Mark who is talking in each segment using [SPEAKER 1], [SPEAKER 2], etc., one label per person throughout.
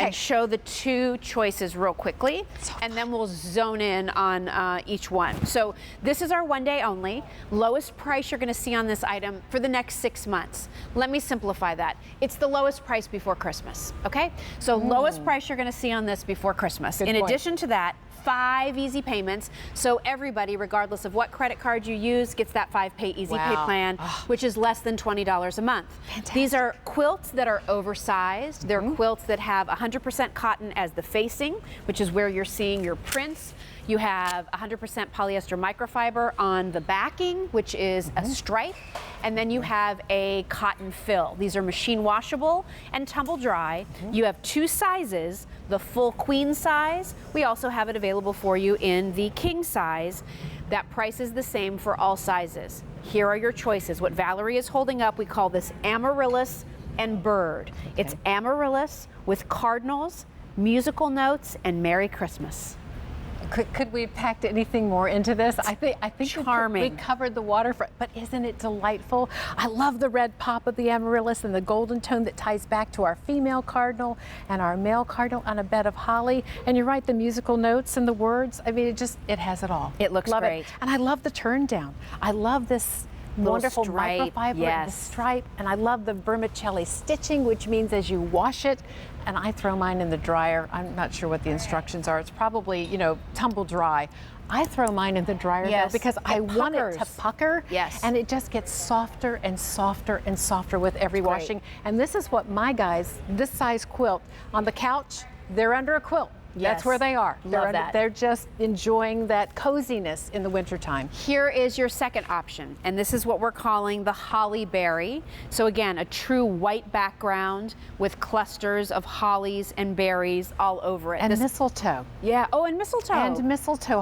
[SPEAKER 1] and show the two choices real quickly, and then we'll zone in on each one. So this is our 1 day only. Lowest price you're going to see on this item for the next 6 months. Let me simplify that. It's the lowest price before Christmas, okay? So lowest price you're going to see on this before Christmas. In addition to that, 5 easy payments, so everybody, regardless of what credit card you use, gets that 5-pay easy pay plan, which is less than $20 a month.
[SPEAKER 2] Fantastic.
[SPEAKER 1] These are quilts that are oversized. They're quilts that have 100% cotton as the facing, which is where you're seeing your prints. You have 100% polyester microfiber on the backing, which is a stripe, and then you have a cotton fill. These are machine washable and tumble dry. You have 2 sizes, the full queen size. We also have it available for you in the king size. That price is the same for all sizes. Here are your choices. What Valerie is holding up, we call this amaryllis and bird. It's amaryllis with cardinals, musical notes, and Merry Christmas.
[SPEAKER 2] Could we have packed anything more into this? I think
[SPEAKER 1] charming.
[SPEAKER 2] We covered the waterfront, but isn't it delightful? I love the red pop of the amaryllis and the golden tone that ties back to our female cardinal and our male cardinal on a bed of holly. And you're right, the musical notes and the words. I mean, it has it all.
[SPEAKER 1] It looks great.
[SPEAKER 2] And I love the turn down. I love this wonderful
[SPEAKER 1] stripe,
[SPEAKER 2] microfiber and the stripe, and I love the vermicelli stitching, which means as you wash it, and I throw mine in the dryer. I'm not sure what the instructions are. It's probably, you know, tumble dry. I throw mine in the dryer though, because I want it to pucker, and it just gets softer and softer and softer with every washing. And this is what my guys, this size quilt, on the couch, they're under a quilt. That's where they are. They're just enjoying that coziness in the wintertime.
[SPEAKER 1] Here is your second option, and this is what we're calling the holly berry. So again, a true white background with clusters of hollies and berries all over it.
[SPEAKER 2] And mistletoe.
[SPEAKER 1] Yeah, oh, and mistletoe.
[SPEAKER 2] And mistletoe,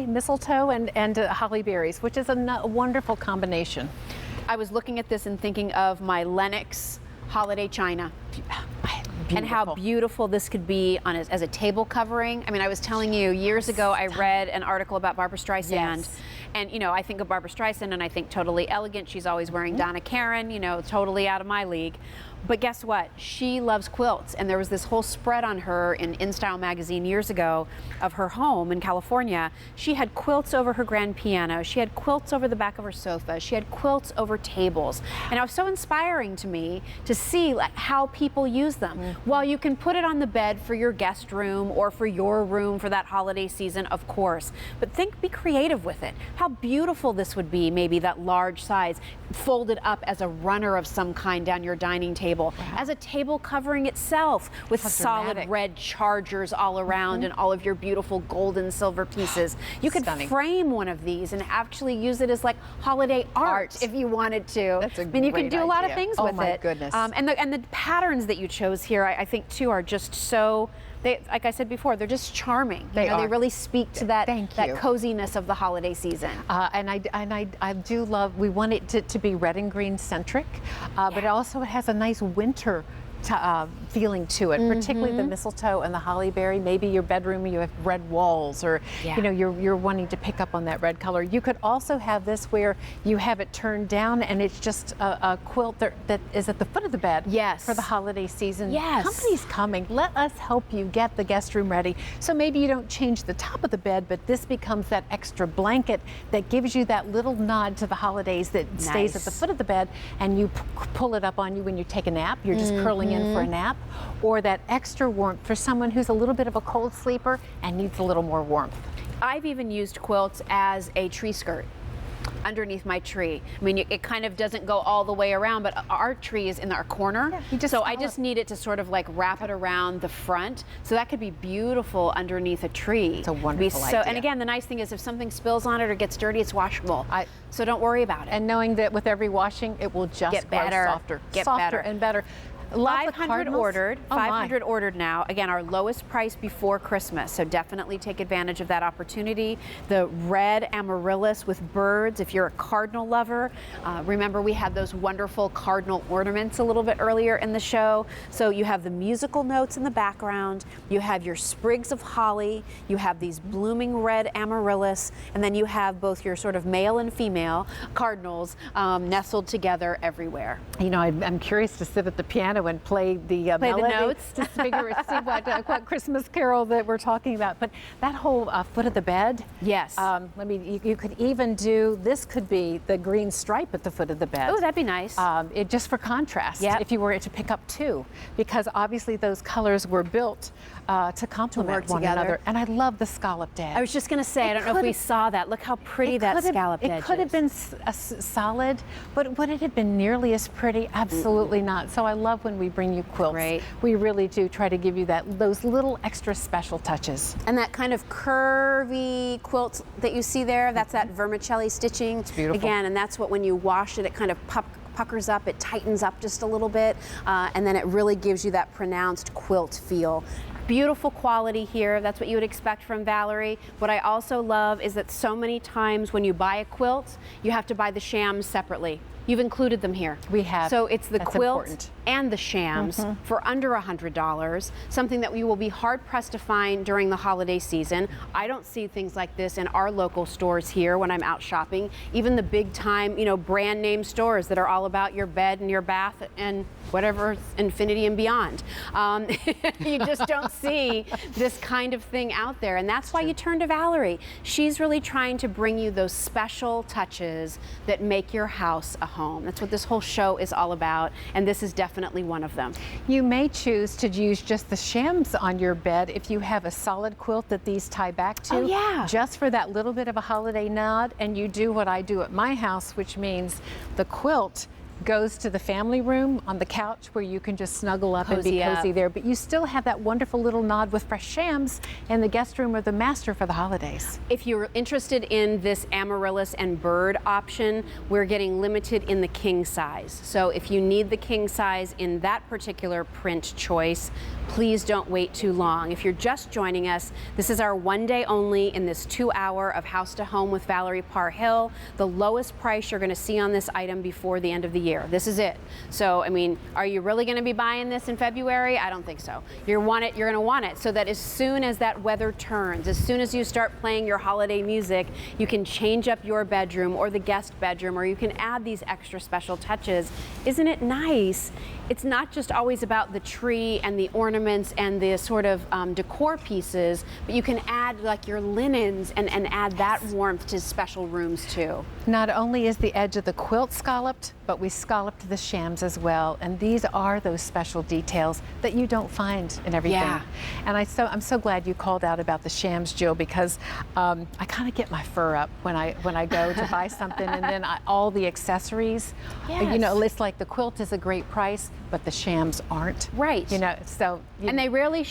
[SPEAKER 2] mistletoe and holly berries, which is a wonderful combination.
[SPEAKER 1] I was looking at this and thinking of my Lenox holiday china. And how beautiful this could be on as a table covering. I mean, I was telling you years ago, I read an article about Barbra Streisand. And, you know, I think of Barbra Streisand and I think totally elegant. She's always wearing Donna Karan, you know, totally out of my league. But guess what? She loves quilts. And there was this whole spread on her in InStyle magazine years ago of her home in California. She had quilts over her grand piano. She had quilts over the back of her sofa. She had quilts over tables. And it was so inspiring to me to see like how people use them. While you can put it on the bed for your guest room or for your room for that holiday season, of course. But be creative with it. How beautiful this would be, maybe that large size, folded up as a runner of some kind down your dining table, as a table covering itself with solid red chargers all around and all of your beautiful gold and silver pieces. You could frame one of these and actually use it as like holiday art if you wanted to.
[SPEAKER 2] That's a
[SPEAKER 1] I mean, you can do a lot of things with it.
[SPEAKER 2] Oh my goodness.
[SPEAKER 1] And the patterns that you chose here, I think too, are just so, like I said before, they're just charming. They really speak to that coziness of the holiday season.
[SPEAKER 2] And I do love, we want it to be red and green centric, but also it has a nice winter feeling to it, particularly the mistletoe and the holly berry. Maybe your bedroom, you have red walls, or you know, you're wanting to pick up on that red color. You could also have this where you have it turned down and it's just a quilt that is at the foot of the bed for the holiday season. Company's coming. Let us help you get the guest room ready. So maybe you don't change the top of the bed, but this becomes that extra blanket that gives you that little nod to the holidays that stays at the foot of the bed, and you pull it up on you when you take a nap. You're just curling in for a nap, or that extra warmth for someone who's a little bit of a cold sleeper and needs a little more warmth.
[SPEAKER 1] I've even used quilts as a tree skirt underneath my tree. I mean, it kind of doesn't go all the way around, but our tree is in our corner. So I just need it to sort of like wrap it around the front. So that could be beautiful underneath a tree. It's
[SPEAKER 2] a wonderful idea.
[SPEAKER 1] And again, the nice thing is if something spills on it or gets dirty, it's washable. So don't worry about it.
[SPEAKER 2] And knowing that with every washing, it will just
[SPEAKER 1] get better,
[SPEAKER 2] softer, and better.
[SPEAKER 1] 500 ordered, 500 ordered now. Again, our lowest price before Christmas, so definitely take advantage of that opportunity. The red amaryllis with birds, if you're a cardinal lover. Remember, we had those wonderful cardinal ornaments a little bit earlier in the show. So you have the musical notes in the background, you have your sprigs of holly, you have these blooming red amaryllis, and then you have both your sort of male and female cardinals nestled together everywhere.
[SPEAKER 2] You know, I'm curious to sit at the piano piano and play the melody,
[SPEAKER 1] notes.
[SPEAKER 2] just to see what Christmas carol that we're talking about. But that whole foot of the bed.
[SPEAKER 1] Yes.
[SPEAKER 2] You could even do, this could be the green stripe at the foot of the bed.
[SPEAKER 1] Oh, that'd be nice.
[SPEAKER 2] Just for contrast,
[SPEAKER 1] Yep.
[SPEAKER 2] if you were to pick up two, because obviously those colors were built to complement one
[SPEAKER 1] together.
[SPEAKER 2] another. And I love the scalloped edge.
[SPEAKER 1] I was just going to say, I don't know if we saw that. Look how pretty that scalloped edge is.
[SPEAKER 2] It could have been solid, but would it have been nearly as pretty? Absolutely not. So I love when we bring you quilts.
[SPEAKER 1] Right.
[SPEAKER 2] We really do try to give you those little extra special touches.
[SPEAKER 1] And that kind of curvy quilt that you see there, that's that vermicelli stitching.
[SPEAKER 2] It's beautiful.
[SPEAKER 1] Again, and that's what when you wash it, it kind of puckers up, it tightens up just a little bit, and then it really gives you that pronounced quilt feel. Beautiful quality here. That's what you would expect from Valerie. What I also love is that so many times when you buy a quilt, you have to buy the shams separately. You've included them here.
[SPEAKER 2] We have.
[SPEAKER 1] So it's the
[SPEAKER 2] That's
[SPEAKER 1] quilt
[SPEAKER 2] important.
[SPEAKER 1] and the shams for under $100, something that you will be hard pressed to find during the holiday season. I don't see things like this in our local stores here when I'm out shopping. Even the big time, brand name stores that are all about your bed and your bath and whatever, infinity and beyond. You just don't see this kind of thing out there. And that's why you turn to Valerie. She's really trying to bring you those special touches that make your house a home. That's what this whole show is all about, and this is definitely one of them.
[SPEAKER 2] You may choose to use just the shams on your bed if you have a solid quilt that these tie back to.
[SPEAKER 1] Oh, yeah.
[SPEAKER 2] Just for that little bit of a holiday nod, and you do what I do at my house, which means the quilt goes to the family room on the couch where you can just snuggle up and be cozy there, but you still have that wonderful little nod with fresh shams in the guest room or the master for the holidays.
[SPEAKER 1] If you're interested in this amaryllis and bird option, we're getting limited in the king size. So if you need the king size in that particular print choice, please don't wait too long. If you're just joining us, this is our one day only in this 2 hour of House to Home with Valerie Parr-Hill. The lowest price you're going to see on this item before the end of the year. This is it. So, I mean, are you really going to be buying this in February? I don't think so. You're going to want it so that as soon as that weather turns, as soon as you start playing your holiday music, you can change up your bedroom or the guest bedroom, or you can add these extra special touches. Isn't it nice? It's not just always about the tree and the ornaments and the sort of decor pieces, but you can add like your linens and add that warmth to special rooms too.
[SPEAKER 2] Not only is the edge of the quilt scalloped, but we scalloped the shams as well. And these are those special details that you don't find in everything.
[SPEAKER 1] Yeah.
[SPEAKER 2] And I'm so glad you called out about the shams, Jill, because I kind of get my fur up when I go to buy something, and then all the accessories.
[SPEAKER 1] Yes.
[SPEAKER 2] It's like the quilt is a great price, but the shams aren't.
[SPEAKER 1] Right.
[SPEAKER 2] So.
[SPEAKER 1] And they rarely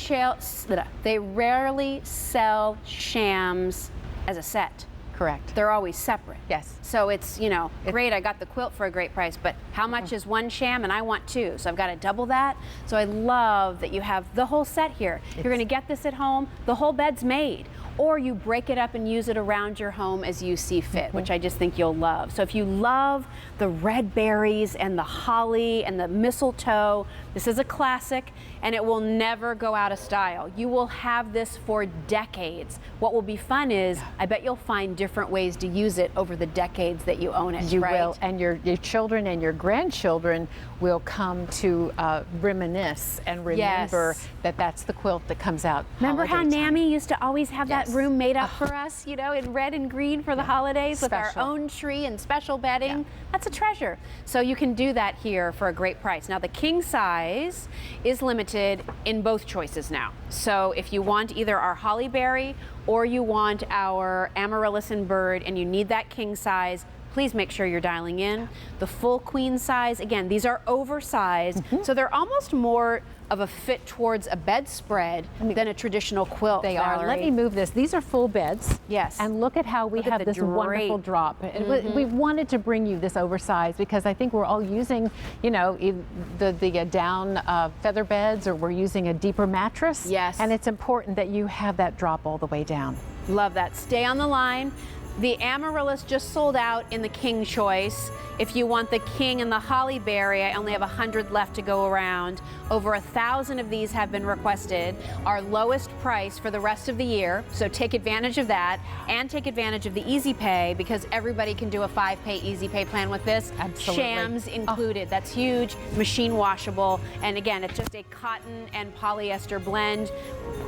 [SPEAKER 1] sell shams as a set.
[SPEAKER 2] Correct.
[SPEAKER 1] They're always separate.
[SPEAKER 2] Yes.
[SPEAKER 1] So it's, great, I got the quilt for a great price, but how much is one sham? And I want two, so I've got to double that. So I love that you have the whole set here. You're going to get this at home, the whole bed's made. Or you break it up and use it around your home as you see fit, which I just think you'll love. So if you love the red berries and the holly and the mistletoe, this is a classic, and it will never go out of style. You will have this for decades. What will be fun is, I bet you'll find different ways to use it over the decades that you own it.
[SPEAKER 2] You
[SPEAKER 1] right?
[SPEAKER 2] will, and your children and your grandchildren will come to reminisce and remember that that's the quilt that comes out.
[SPEAKER 1] Remember how
[SPEAKER 2] holiday time.
[SPEAKER 1] Nammy used to always have that room made up for us, in red and green for the holidays with our own tree and special bedding? That's a treasure. So you can do that here for a great price. Now the king size is limited in both choices now. So if you want either our holly berry or you want our amaryllis and bird and you need that king size, please make sure you're dialing in. The full queen size, again, these are oversized, so they're almost more of a fit towards a bedspread than a traditional quilt.
[SPEAKER 2] They
[SPEAKER 1] Valerie.
[SPEAKER 2] are. Let me move this. These are full beds.
[SPEAKER 1] Yes.
[SPEAKER 2] And look at how we have this wonderful drop. We wanted to bring you this oversized because I think we're all using, the down feather beds, or we're using a deeper mattress.
[SPEAKER 1] Yes.
[SPEAKER 2] And it's important that you have that drop all the way down.
[SPEAKER 1] Love that. Stay on the line. The amaryllis just sold out in the king choice. If you want the king and the holly berry, I only have 100 left to go around. Over 1,000 of these have been requested. Our lowest price for the rest of the year. So take advantage of that and take advantage of the Easy Pay, because everybody can do a 5-pay Easy Pay plan with this.
[SPEAKER 2] Absolutely.
[SPEAKER 1] Shams included. That's huge. Machine washable. And again, it's just a cotton and polyester blend.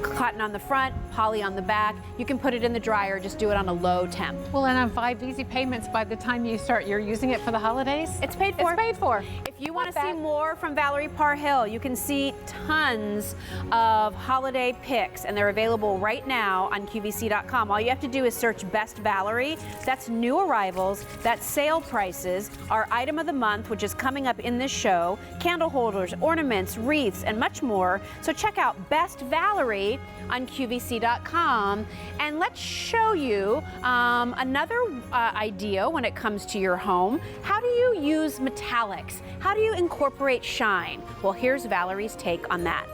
[SPEAKER 1] Cotton on the front, poly on the back. You can put it in the dryer, just do it on a low temp.
[SPEAKER 2] Well, and on 5 easy payments, by the time you're using it for the holidays,
[SPEAKER 1] it's paid for.
[SPEAKER 2] It's paid for.
[SPEAKER 1] If you want to see more from Valerie Parhill, you can see tons of holiday picks, and they're available right now on QVC.com. All you have to do is search Best Valerie. That's new arrivals, that's sale prices, our item of the month, which is coming up in this show, candle holders, ornaments, wreaths, and much more. So check out Best Valerie on QVC.com, and let's show you another idea when it comes to your home. How do you use metallics? How do you incorporate shine? Well, here's Valerie's take on that.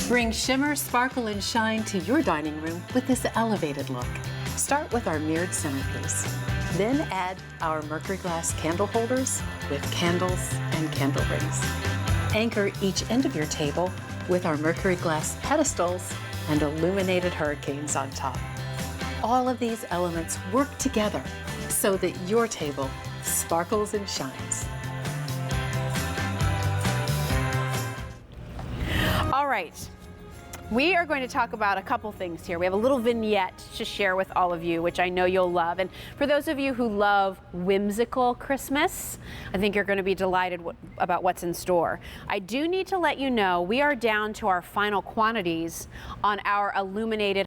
[SPEAKER 2] Bring shimmer, sparkle, and shine to your dining room with this elevated look. Start with our mirrored centerpiece. Then add our mercury glass candle holders with candles and candle rings. Anchor each end of your table with our mercury glass pedestals and illuminated hurricanes on top. All of these elements work together so that your table sparkles and shines.
[SPEAKER 1] All right. We are going to talk about a couple things here. We have a little vignette to share with all of you, which I know you'll love. And for those of you who love whimsical Christmas, I think you're going to be delighted about what's in store. I do need to let you know we are down to our final quantities on our illuminated